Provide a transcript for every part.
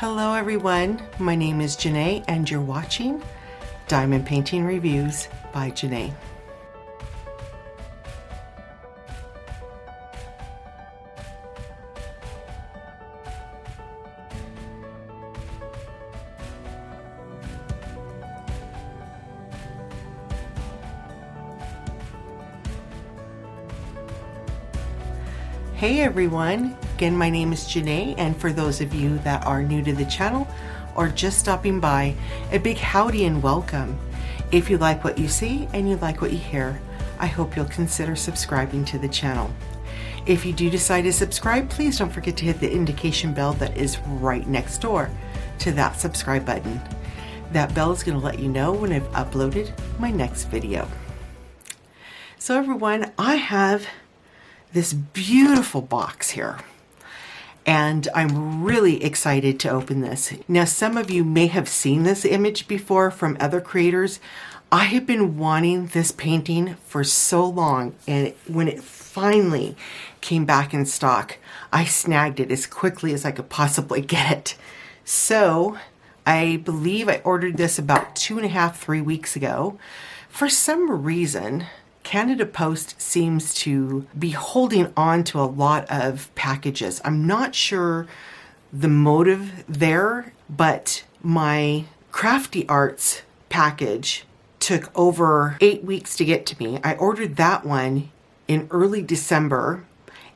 Hello everyone, my name is Jene and you're watching Diamond Painting Reviews by Jene. Hey everyone, again my name is Jene, and for those of you that are new to the channel or just stopping by, a big howdy and welcome. If you like what you see and you like what you hear, I hope you'll consider subscribing to the channel. If you do decide to subscribe, please don't forget to hit the indication bell that is right next door to that subscribe button. That bell is going to let you know when I've uploaded my next video. So everyone, I have this beautiful box here, and I'm really excited to open this. Now, some of you may have seen this image before from other creators. I have been wanting this painting for so long, and when it finally came back in stock, I snagged it as quickly as I could possibly get it. So I believe I ordered this about 2.5–3 weeks ago. For some reason, Canada Post seems to be holding on to a lot of packages. I'm not sure the motive there, but my Crafty Arts package took over 8 weeks to get to me. I ordered that one in early December.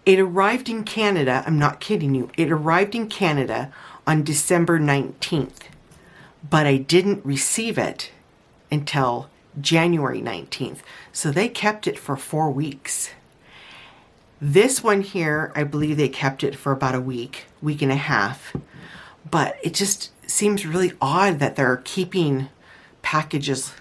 It arrived in Canada, I'm not kidding you, it arrived in Canada on December 19th, but I didn't receive it until January 19th. So they kept it for 4 weeks. This one here, I believe they kept it for about a week and a half. But it just seems really odd that they're keeping packages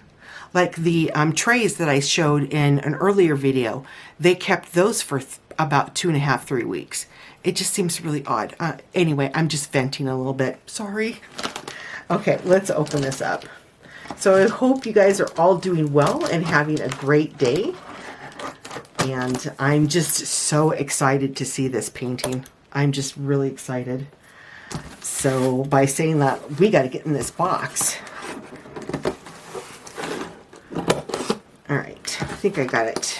like the trays that I showed in an earlier video. They kept those for about 2.5–3 weeks. It just seems really odd. Anyway, I'm just venting a little bit. Sorry. Okay, let's open this up. So I hope you guys are all doing well and having a great day. And I'm just so excited to see this painting. I'm just really excited. So by saying that, we got to get in this box. All right, I think I got it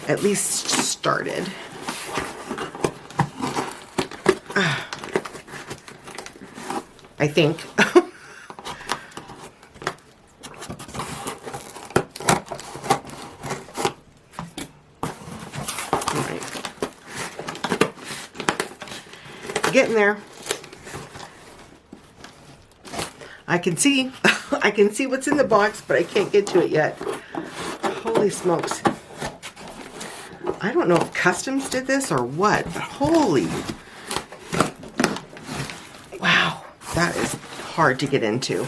at least started. I think. Getting there. I can see I can see what's in the box, but I can't get to it yet. Holy smokes. I don't know if Customs did this or what, but holy, wow, that is hard to get into.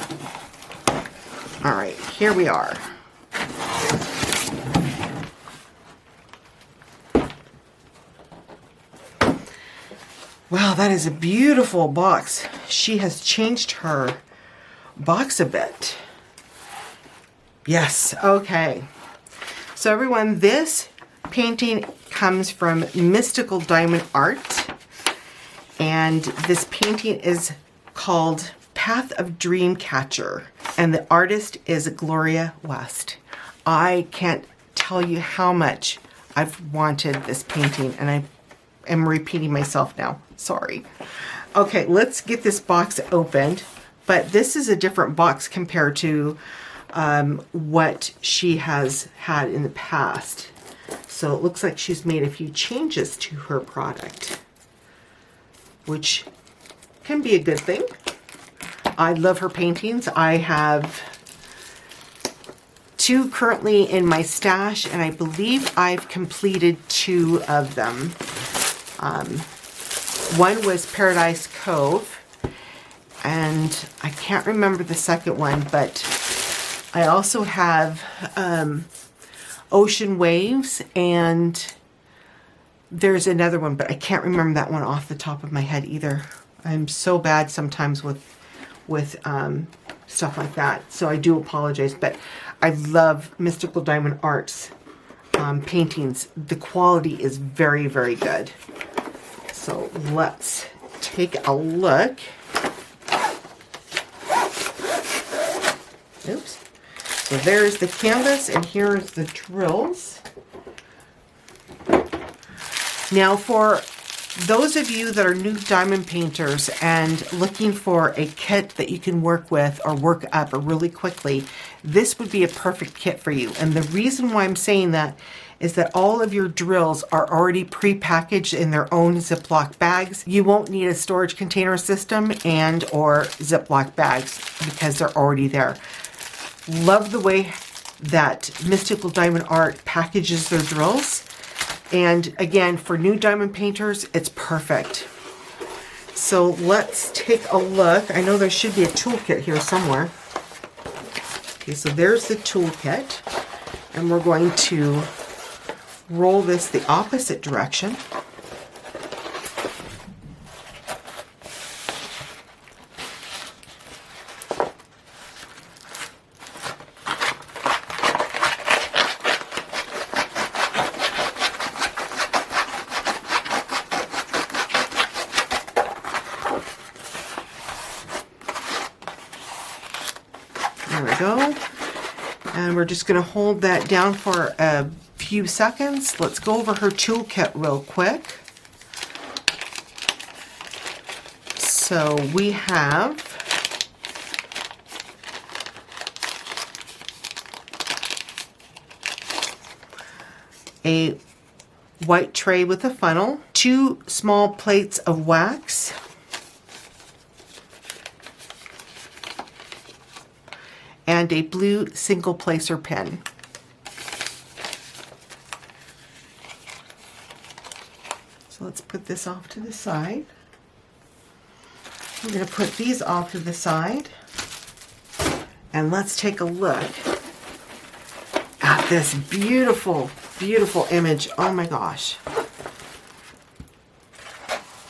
All right, here we are. Wow, that is a beautiful box. She has changed her box a bit. Yes, okay. So everyone, this painting comes from Mystical Diamond Art, and this painting is called Path of Dreamcatcher, and the artist is Gloria West. I can't tell you how much I've wanted this painting, and I'm repeating myself now. Sorry. Okay, let's get this box opened. But this is a different box compared to what she has had in the past. So it looks like she's made a few changes to her product, which can be a good thing. I love her paintings. I have 2 currently in my stash, and I believe I've completed 2 of them. One was Paradise Cove, and I can't remember the second one, but I also have Ocean Waves, and there's another one, but I can't remember that one off the top of my head either. I'm so bad sometimes with stuff like that, so I do apologize, but I love Mystical Diamond Art's paintings. The quality is very, very good. So let's take a look Oops. So there's the canvas, and here's the drills. Now for those of you that are new diamond painters and looking for a kit that you can work with or work up really quickly, this would be a perfect kit for you. And the reason why I'm saying that is that all of your drills are already pre-packaged in their own Ziploc bags. You won't need a storage container system and or Ziploc bags because they're already there. Love the way that Mystical Diamond Art packages their drills. And again, for new diamond painters, it's perfect. So let's take a look. I know there should be a toolkit here somewhere. Okay, so there's the toolkit. And we're going to roll this the opposite direction. There we go. And we're just going to hold that down for a few seconds. Let's go over her toolkit real quick. So we have a white tray with a funnel, 2 small plates of wax, and a blue single placer pen. So let's put this off to the side. I'm going to put these off to the side, and let's take a look at this beautiful, beautiful image. Oh my gosh.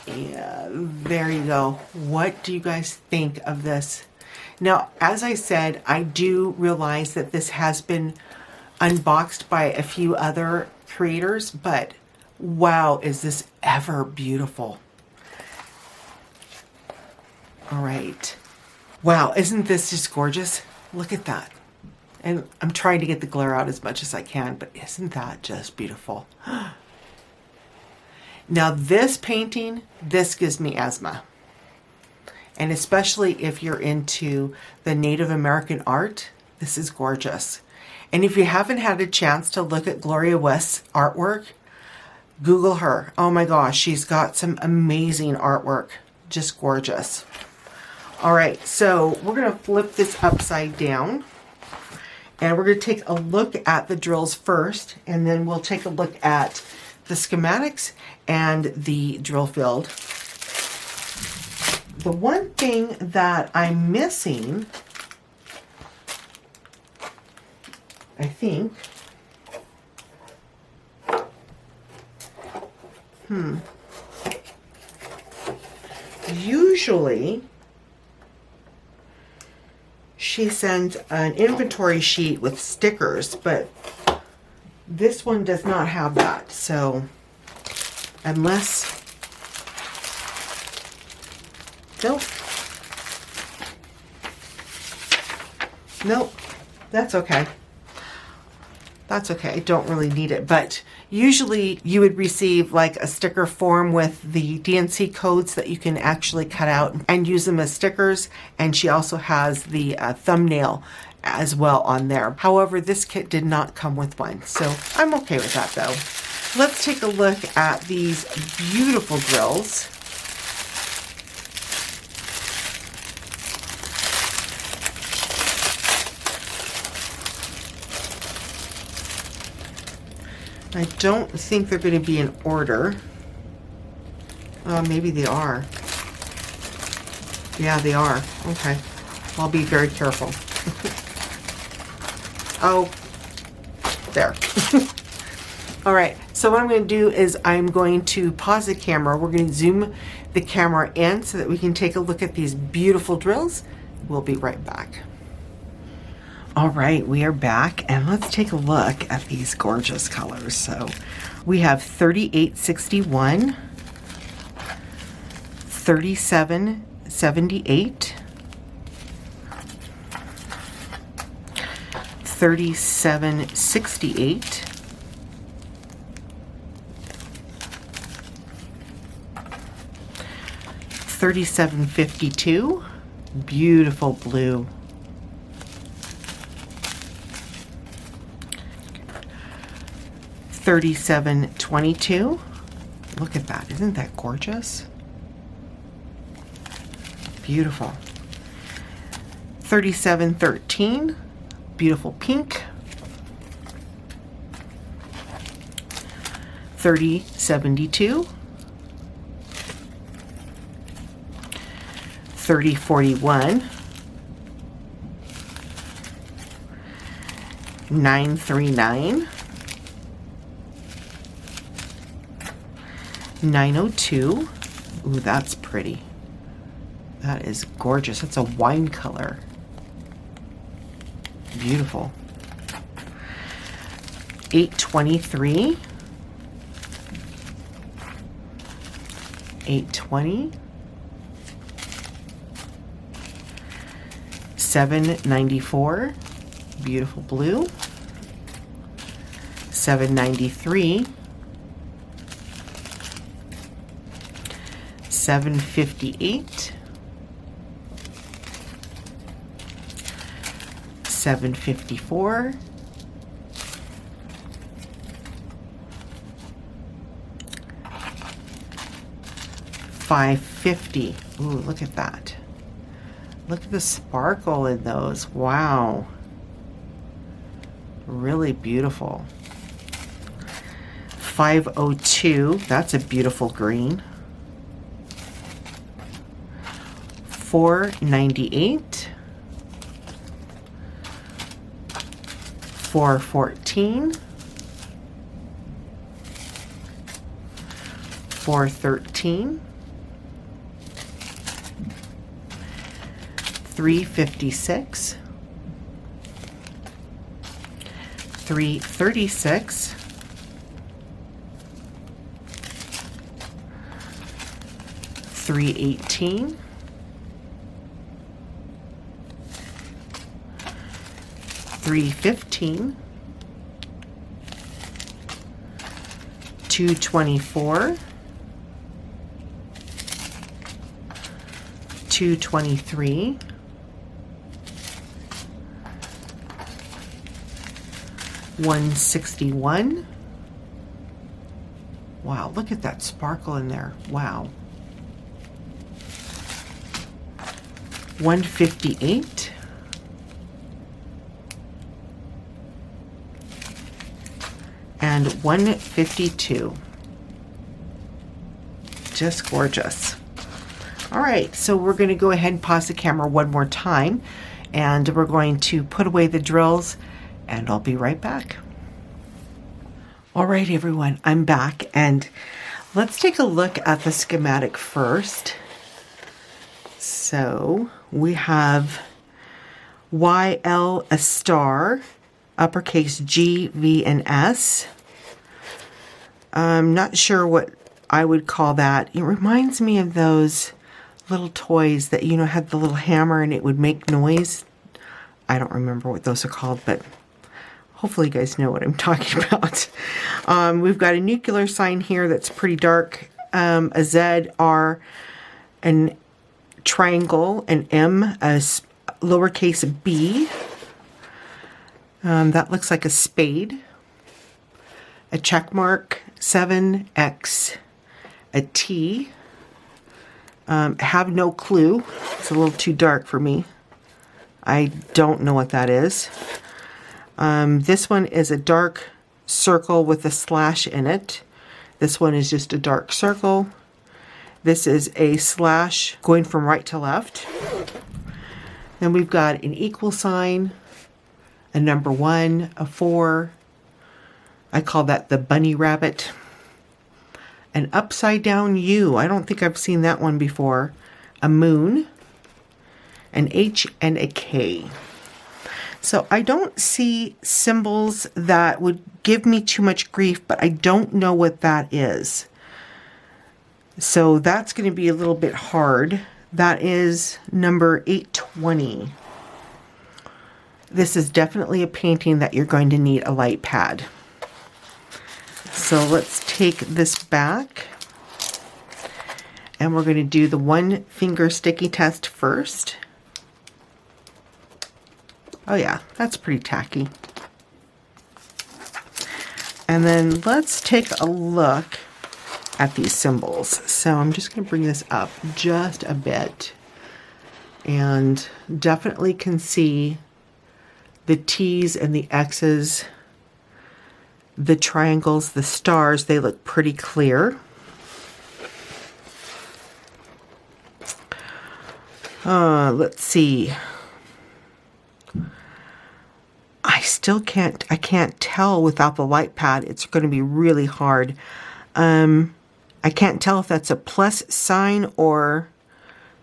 Yeah, there you go. What do you guys think of this? Now, as I said, I do realize that this has been unboxed by a few other creators, but wow, is this ever beautiful. All right. Wow, isn't this just gorgeous? Look at that. And I'm trying to get the glare out as much as I can, but isn't that just beautiful? Now this painting, this gives me asthma. And especially if you're into the Native American art, this is gorgeous. And if you haven't had a chance to look at Gloria West's artwork, Google her. Oh my gosh, she's got some amazing artwork. Just gorgeous. All right, so we're gonna flip this upside down. And we're going to take a look at the drills first, and then we'll take a look at the schematics and the drill field. The one thing that I'm missing, I think, usually she sends an inventory sheet with stickers, but this one does not have that. So unless, nope, that's okay. That's okay, I don't really need it, but usually you would receive like a sticker form with the DNC codes that you can actually cut out and use them as stickers, and she also has the thumbnail as well on there. However, this kit did not come with one, so I'm okay with that though. Let's take a look at these beautiful drills. I don't think they're going to be in order. Maybe they are. Yeah, they are. Okay. I'll be very careful. Oh, there. All right. So what I'm going to do is I'm going to pause the camera. We're going to zoom the camera in so that we can take a look at these beautiful drills. We'll be right back. All right, we are back, and let's take a look at these gorgeous colors. So we have 3861, 3778, 3768, 3752, beautiful blue. 3722, look at that, isn't that gorgeous? Beautiful. 3713, beautiful pink. 3072, 3041, 939, 902. Ooh, that's pretty. That is gorgeous. That's a wine color. Beautiful. 823, 820, 794, beautiful blue. 793, 758, 754, 550. Ooh, look at that. Look at the sparkle in those. Wow. Really beautiful. 502. That's a beautiful green. 498. 414. 413. 356. 336. 318. 315. 224. 223. 161. Wow, look at that sparkle in there. Wow. 158. And 152. Just gorgeous. All right, so we're going to go ahead and pause the camera one more time, and we're going to put away the drills, and I'll be right back. All right, everyone, I'm back, and let's take a look at the schematic first. So we have YL, a star, uppercase G, V, and S. I'm not sure what I would call that. It reminds me of those little toys that, you know, had the little hammer and it would make noise. I don't remember what those are called, but hopefully you guys know what I'm talking about. We've got a nuclear sign here that's pretty dark, a Z, R, an triangle, an M, a lowercase b. That looks like a spade. A check mark, 7X, a T. Have no clue. It's a little too dark for me. I don't know what that is. This one is a dark circle with a slash in it. This one is just a dark circle. This is a slash going from right to left. Then we've got an equal sign, a number 1, a 4. I call that the bunny rabbit. An upside down U. I don't think I've seen that one before. A moon, an H, and a K. So I don't see symbols that would give me too much grief, but I don't know what that is. So that's going to be a little bit hard. That is number 820. this is definitely a painting that you're going to need a light pad. So let's take this back, and we're going to do the 1 finger sticky test first. Oh yeah, that's pretty tacky. And then let's take a look at these symbols. So I'm just going to bring this up just a bit, and definitely can see the T's and the X's, the triangles, the stars. They look pretty clear. Let's see. I can't tell without the light pad. It's going to be really hard. I can't tell if that's a plus sign or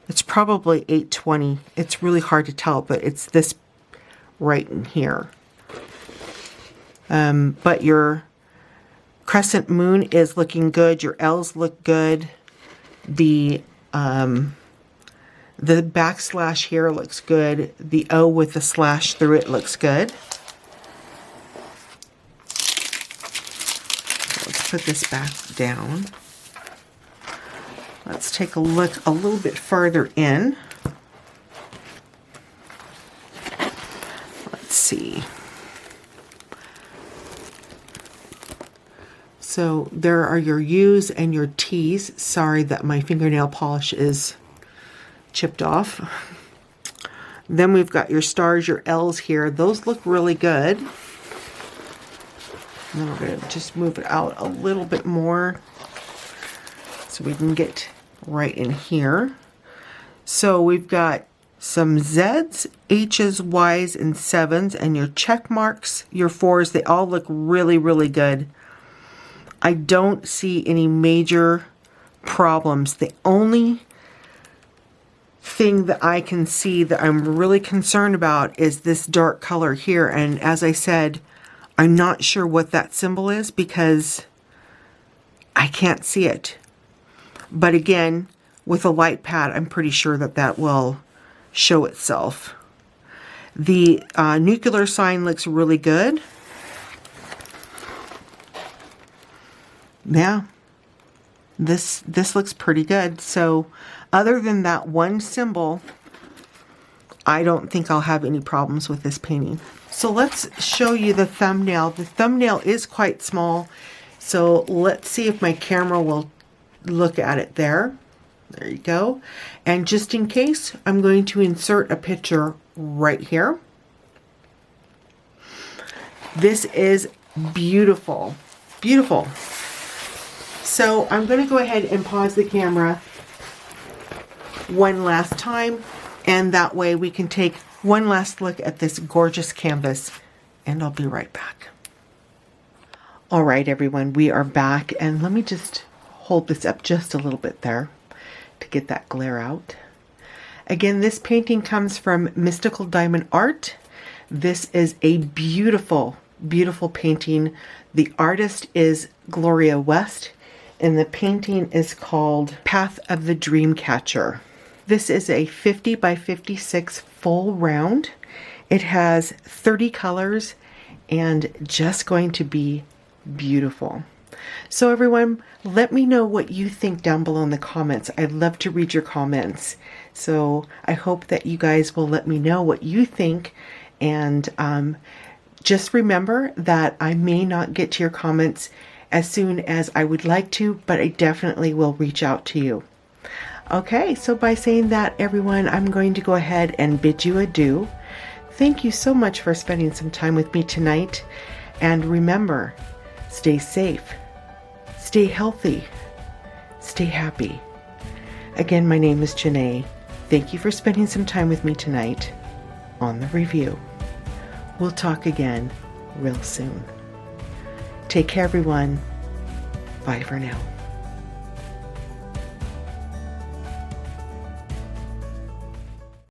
it's probably 820. It's really hard to tell, but it's this right in here. But your crescent moon is looking good. Your L's look good. The backslash here looks good. The O with the slash through it looks good. Let's put this back down. Let's take a look a little bit farther in. Let's see. So there are your U's and your T's. Sorry that my fingernail polish is chipped off. Then we've got your stars, your L's here. Those look really good. And then we're going to just move it out a little bit more so we can get right in here. So we've got some Z's, H's, Y's, and 7's, and your check marks, your 4's. They all look really, really good. I don't see any major problems. The only thing that I can see that I'm really concerned about is this dark color here. And as I said, I'm not sure what that symbol is because I can't see it. But again, with a light pad, I'm pretty sure that that will show itself. The nuclear sign looks really good. Yeah, this looks pretty good. So other than that one symbol, I don't think I'll have any problems with this painting. So let's show you the thumbnail. The thumbnail is quite small, so let's see if my camera will look at it there. There you go. And just in case, I'm going to insert a picture right here. This is beautiful, beautiful. So I'm going to go ahead and pause the camera one last time, and that way we can take one last look at this gorgeous canvas, and I'll be right back. All right, everyone, we are back, and let me just hold this up just a little bit there to get that glare out. Again, this painting comes from Mystical Diamond Art. This is a beautiful, beautiful painting. The artist is Gloria West, and the painting is called Path of the Dreamcatcher. This is a 50 by 56 full round. It has 30 colors and just going to be beautiful. So everyone, let me know what you think down below in the comments. I'd love to read your comments. So I hope that you guys will let me know what you think. And just remember that I may not get to your comments as soon as I would like to, but I definitely will reach out to you. Okay, so by saying that, everyone, I'm going to go ahead and bid you adieu. Thank you so much for spending some time with me tonight. And remember, stay safe, stay healthy, stay happy. Again, my name is Jene. Thank you for spending some time with me tonight on the review. We'll talk again real soon. Take care, everyone. Bye for now.